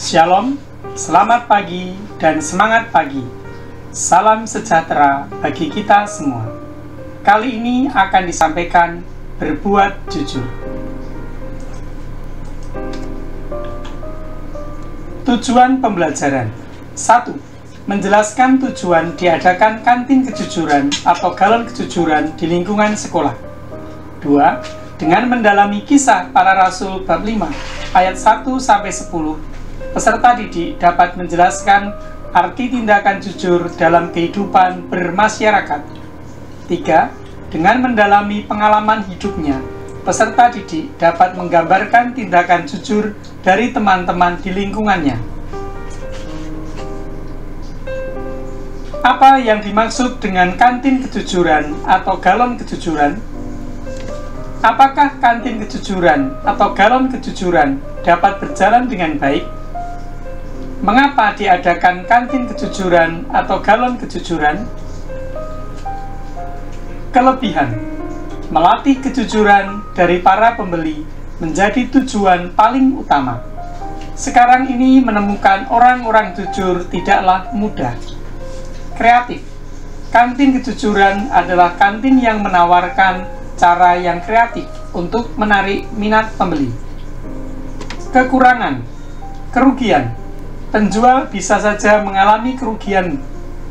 Shalom, selamat pagi dan semangat pagi. Salam sejahtera bagi kita semua. Kali ini akan disampaikan berbuat jujur. Tujuan pembelajaran 1. Menjelaskan tujuan diadakan kantin kejujuran atau galon kejujuran di lingkungan sekolah. 2. Dengan mendalami kisah para rasul bab 5 ayat 1-10, peserta didik dapat menjelaskan arti tindakan jujur dalam kehidupan bermasyarakat. 3. Dengan mendalami pengalaman hidupnya, peserta didik dapat menggambarkan tindakan jujur dari teman-teman di lingkungannya. Apa yang dimaksud dengan kantin kejujuran atau galon kejujuran? Apakah kantin kejujuran atau galon kejujuran dapat berjalan dengan baik? Mengapa diadakan kantin kejujuran atau galon kejujuran? Kelebihan: melatih kejujuran dari para pembeli menjadi tujuan paling utama. Sekarang ini menemukan orang-orang jujur tidaklah mudah. Kreatif: kantin kejujuran adalah kantin yang menawarkan cara yang kreatif untuk menarik minat pembeli. Kekurangan: kerugian. Penjual bisa saja mengalami kerugian,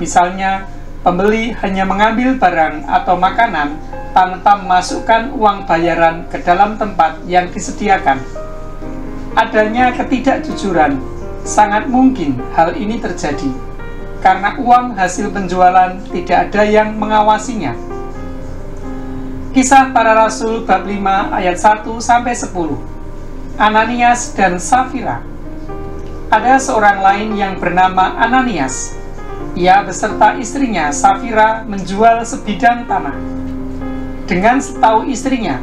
misalnya pembeli hanya mengambil barang atau makanan tanpa memasukkan uang bayaran ke dalam tempat yang disediakan. Adanya ketidakjujuran, sangat mungkin hal ini terjadi, karena uang hasil penjualan tidak ada yang mengawasinya. Kisah para Rasul bab 5 ayat 1-10. Ananias dan Safira. Ada seorang lain yang bernama Ananias. Ia beserta istrinya Safira menjual sebidang tanah. Dengan setahu istrinya,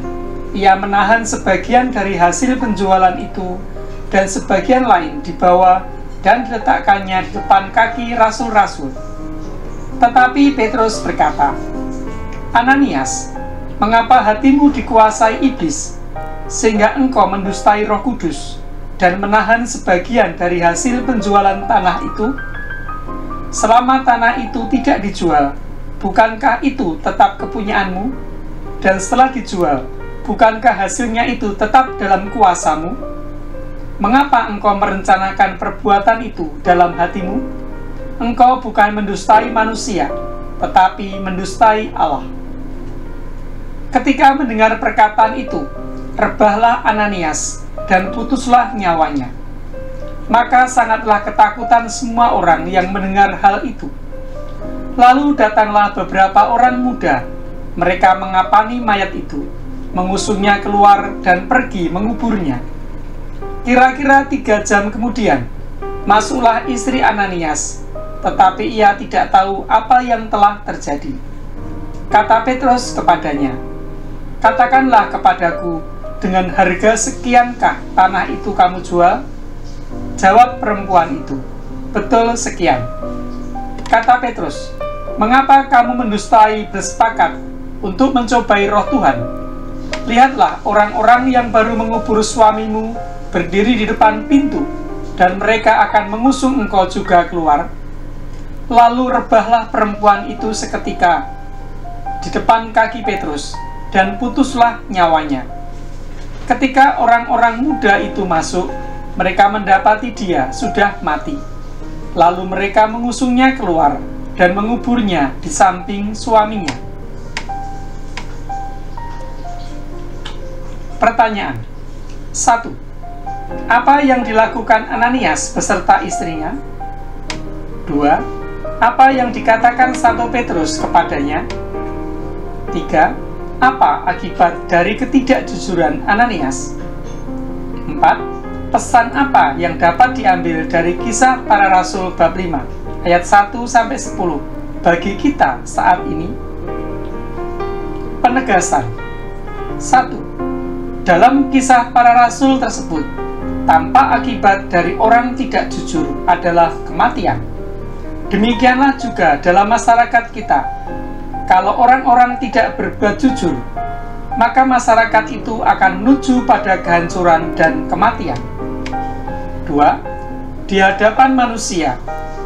ia menahan sebagian dari hasil penjualan itu dan sebagian lain dibawa dan diletakkannya di depan kaki rasul-rasul. Tetapi Petrus berkata, "Ananias, mengapa hatimu dikuasai iblis, sehingga engkau mendustai Roh Kudus dan menahan sebagian dari hasil penjualan tanah itu? Selama tanah itu tidak dijual, bukankah itu tetap kepunyaanmu? Dan setelah dijual, bukankah hasilnya itu tetap dalam kuasamu? Mengapa engkau merencanakan perbuatan itu dalam hatimu? Engkau bukan mendustai manusia, tetapi mendustai Allah." Ketika mendengar perkataan itu, rebahlah Ananias dan putuslah nyawanya. Maka sangatlah ketakutan semua orang yang mendengar hal itu. Lalu datanglah beberapa orang muda. Mereka mengapani mayat itu, mengusungnya keluar dan pergi menguburnya. Kira-kira 3 jam kemudian, masuklah istri Ananias, tetapi ia tidak tahu apa yang telah terjadi. Kata Petrus kepadanya, "Katakanlah kepadaku, dengan harga sekiankah tanah itu kamu jual?" Jawab perempuan itu, "Betul sekian." Kata Petrus, "Mengapa kamu mendustai bersepakat untuk mencobai roh Tuhan? Lihatlah, orang-orang yang baru mengubur suamimu berdiri di depan pintu, dan mereka akan mengusung engkau juga keluar." Lalu rebahlah perempuan itu seketika di depan kaki Petrus, dan putuslah nyawanya. Ketika orang-orang muda itu masuk, mereka mendapati dia sudah mati. Lalu mereka mengusungnya keluar dan menguburnya di samping suaminya. Pertanyaan 1. Apa yang dilakukan Ananias beserta istrinya? 2. Apa yang dikatakan Santo Petrus kepadanya? 3. Apa akibat dari ketidakjujuran Ananias? 4. Pesan apa yang dapat diambil dari kisah para rasul bab 5 ayat 1-10 bagi kita saat ini? Penegasan 1. Dalam kisah para rasul tersebut, tampak akibat dari orang tidak jujur adalah kematian. Demikianlah juga dalam masyarakat kita. Kalau orang-orang tidak berbuat jujur, maka masyarakat itu akan menuju pada kehancuran dan kematian. 2. Di hadapan manusia,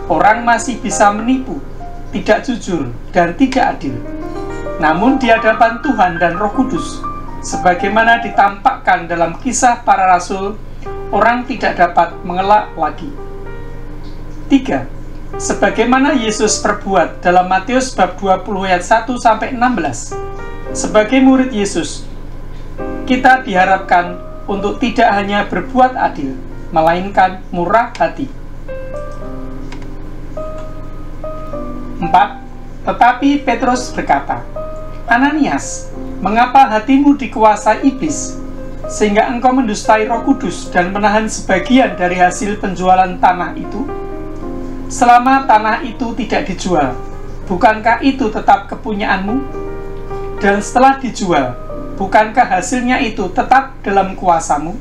orang masih bisa menipu, tidak jujur, dan tidak adil. Namun di hadapan Tuhan dan Roh Kudus, sebagaimana ditampakkan dalam kisah para rasul, orang tidak dapat mengelak lagi. 3. Sebagaimana Yesus perbuat dalam Matius bab 20 ayat 1-16. Sebagai murid Yesus, kita diharapkan untuk tidak hanya berbuat adil, melainkan murah hati. 4. Tetapi Petrus berkata, "Ananias, mengapa hatimu dikuasai iblis, sehingga engkau mendustai Roh Kudus dan menahan sebagian dari hasil penjualan tanah itu? Selama tanah itu tidak dijual, bukankah itu tetap kepunyaanmu? Dan setelah dijual, bukankah hasilnya itu tetap dalam kuasamu?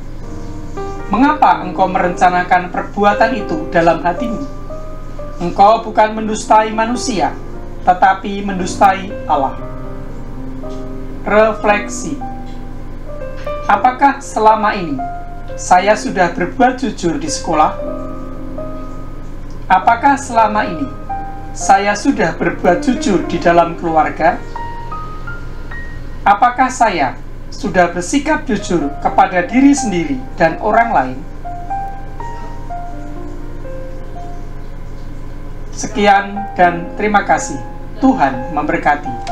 Mengapa engkau merencanakan perbuatan itu dalam hatimu? Engkau bukan mendustai manusia, tetapi mendustai Allah." Refleksi. Apakah selama ini saya sudah berbuat jujur di sekolah? Apakah selama ini saya sudah berbuat jujur di dalam keluarga? Apakah saya sudah bersikap jujur kepada diri sendiri dan orang lain? Sekian dan terima kasih. Tuhan memberkati.